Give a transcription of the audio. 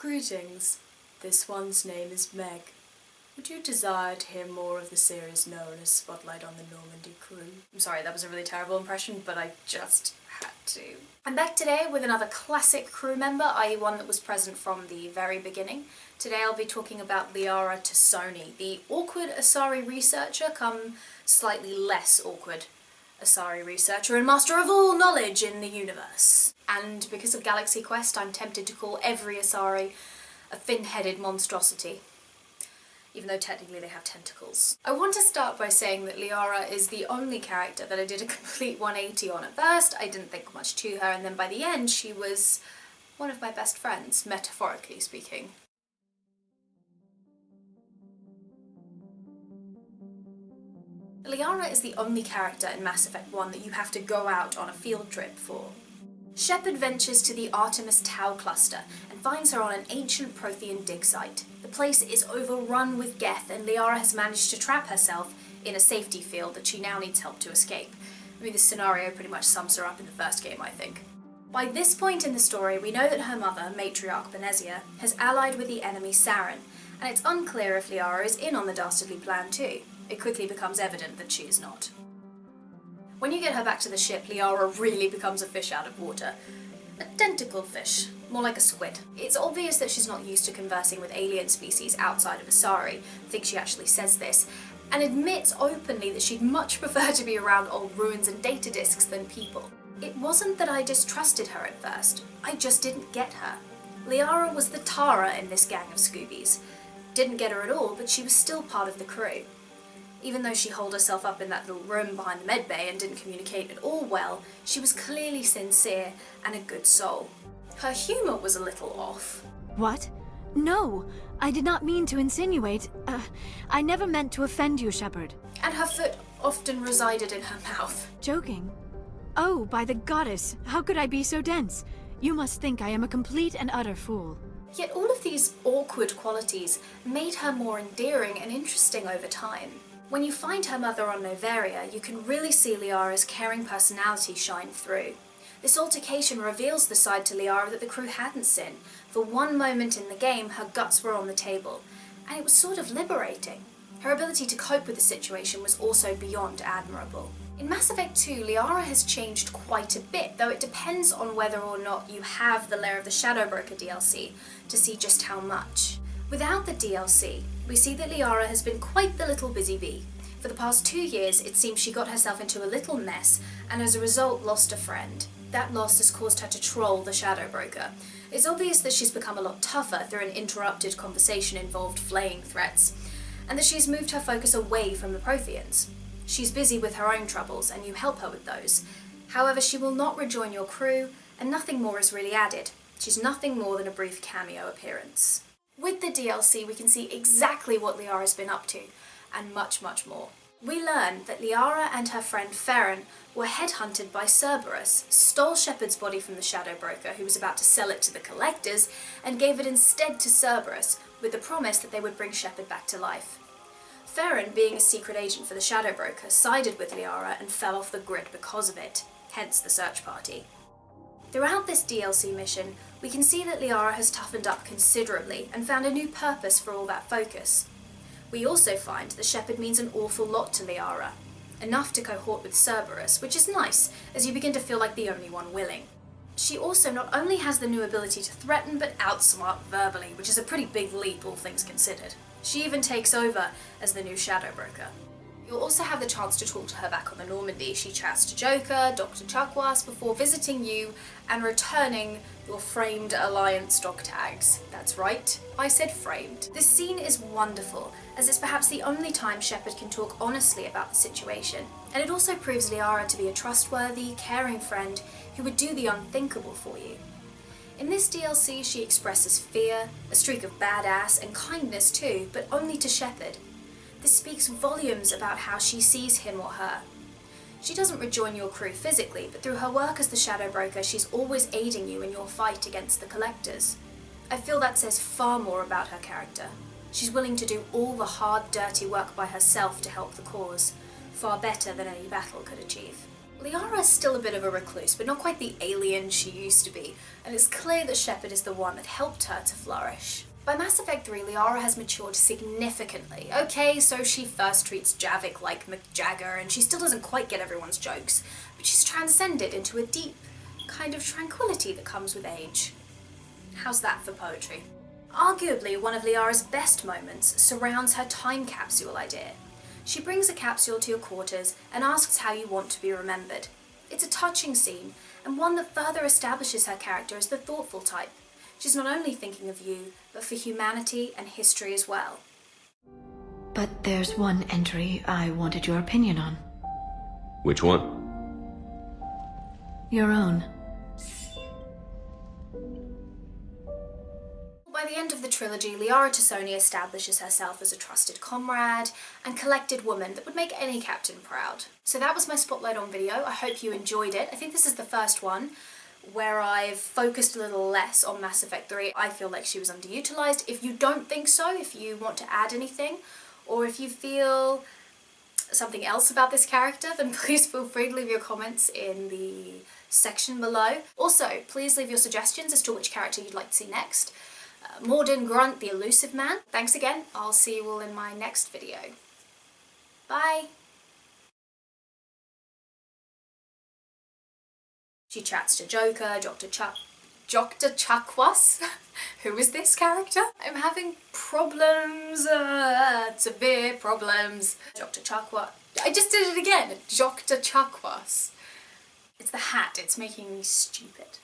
Greetings. This one's name is Meg. Would you desire to hear more of the series known as Spotlight on the Normandy Crew? I'm sorry, that was a really terrible impression, but I just had to. I'm back today with another classic crew member, i.e. one that was present from the very beginning. Today I'll be talking about Liara T'soni, the awkward Asari researcher come slightly less awkward Asari researcher and master of all knowledge in the universe. And because of Galaxy Quest, I'm tempted to call every Asari a fin-headed monstrosity, even though technically they have tentacles. I want to start by saying that Liara is the only character that I did a complete 180 on at first. I didn't think much to her, and then by the end she was one of my best friends, metaphorically speaking. Liara is the only character in Mass Effect 1 that you have to go out on a field trip for. Shepard ventures to the Artemis Tau cluster and finds her on an ancient Prothean dig site. The place is overrun with Geth, and Liara has managed to trap herself in a safety field that she now needs help to escape. I mean, this scenario pretty much sums her up in the first game, I think. By this point in the story, we know that her mother, Matriarch Benezia, has allied with the enemy Saren, and it's unclear if Liara is in on the dastardly plan too. It quickly becomes evident that she is not. When you get her back to the ship, Liara really becomes a fish out of water. A tentacled fish, more like a squid. It's obvious that she's not used to conversing with alien species outside of Asari. I think she actually says this, and admits openly that she'd much prefer to be around old ruins and data disks than people. It wasn't that I distrusted her at first, I just didn't get her. Liara was the Tara in this gang of Scoobies. Didn't get her at all, but she was still part of the crew. Even though she holed herself up in that little room behind the medbay and didn't communicate at all well, she was clearly sincere and a good soul. Her humour was a little off. What? No, I did not mean to insinuate. I never meant to offend you, Shepard. And her foot often resided in her mouth. Joking? Oh, by the goddess, how could I be so dense? You must think I am a complete and utter fool. Yet all of these awkward qualities made her more endearing and interesting over time. When you find her mother on Noveria, you can really see Liara's caring personality shine through. This altercation reveals the side to Liara that the crew hadn't seen. For one moment in the game, her guts were on the table, and it was sort of liberating. Her ability to cope with the situation was also beyond admirable. In Mass Effect 2, Liara has changed quite a bit, though it depends on whether or not you have the Lair of the Shadowbroker DLC to see just how much. Without the DLC, we see that Liara has been quite the little busy bee. For the past 2 years, it seems she got herself into a little mess, and as a result lost a friend. That loss has caused her to troll the Shadowbroker. It's obvious that she's become a lot tougher through an interrupted conversation involved flaying threats, and that she's moved her focus away from the Protheans. She's busy with her own troubles, and you help her with those. However, she will not rejoin your crew, and nothing more is really added. She's nothing more than a brief cameo appearance. With the DLC, we can see exactly what Liara's been up to, and much, much more. We learn that Liara and her friend Farron were headhunted by Cerberus, stole Shepard's body from the Shadowbroker, who was about to sell it to the Collectors, and gave it instead to Cerberus, with the promise that they would bring Shepard back to life. Farron, being a secret agent for the Shadowbroker, sided with Liara and fell off the grid because of it, hence the search party. Throughout this DLC mission, we can see that Liara has toughened up considerably and found a new purpose for all that focus. We also find that Shepard means an awful lot to Liara, enough to cohort with Cerberus, which is nice, as you begin to feel like the only one willing. She also not only has the new ability to threaten, but outsmart verbally, which is a pretty big leap, all things considered. She even takes over as the new Shadowbroker. You'll also have the chance to talk to her back on the Normandy. She chats to Joker, Dr. Chakwas, before visiting you and returning your framed Alliance dog tags. That's right, I said framed. This scene is wonderful, as it's perhaps the only time Shepard can talk honestly about the situation, and it also proves Liara to be a trustworthy, caring friend who would do the unthinkable for you. In this DLC, she expresses fear, a streak of badass, and kindness too, but only to Shepard. This speaks volumes about how she sees him or her. She doesn't rejoin your crew physically, but through her work as the Shadowbroker, she's always aiding you in your fight against the Collectors. I feel that says far more about her character. She's willing to do all the hard, dirty work by herself to help the cause, far better than any battle could achieve. Liara's still a bit of a recluse, but not quite the alien she used to be, and it's clear that Shepard is the one that helped her to flourish. By Mass Effect 3, Liara has matured significantly. Okay, so she first treats Javik like Mick Jagger, and she still doesn't quite get everyone's jokes, but she's transcended into a deep kind of tranquility that comes with age. How's that for poetry? Arguably, one of Liara's best moments surrounds her time capsule idea. She brings a capsule to your quarters and asks how you want to be remembered. It's a touching scene, and one that further establishes her character as the thoughtful type. She's not only thinking of you, but for humanity and history as well. But there's one entry I wanted your opinion on. Which one? Your own. By the end of the trilogy, Liara T'soni establishes herself as a trusted comrade and collected woman that would make any captain proud. So that was my Spotlight on video. I hope you enjoyed it. I think this is the first one where I've focused a little less on Mass Effect 3. I feel like she was underutilized. If you don't think so, if you want to add anything, or if you feel something else about this character, then please feel free to leave your comments in the section below. Also, please leave your suggestions as to which character you'd like to see next. Morden Grunt, the Elusive Man. Thanks again. I'll see you all in my next video. Bye! She chats to Joker, Dr. Chakwas. Who is this character? I'm having problems, severe problems. Dr. Chakwas. I just did it again. Dr. Chakwas. It's the hat, it's making me stupid.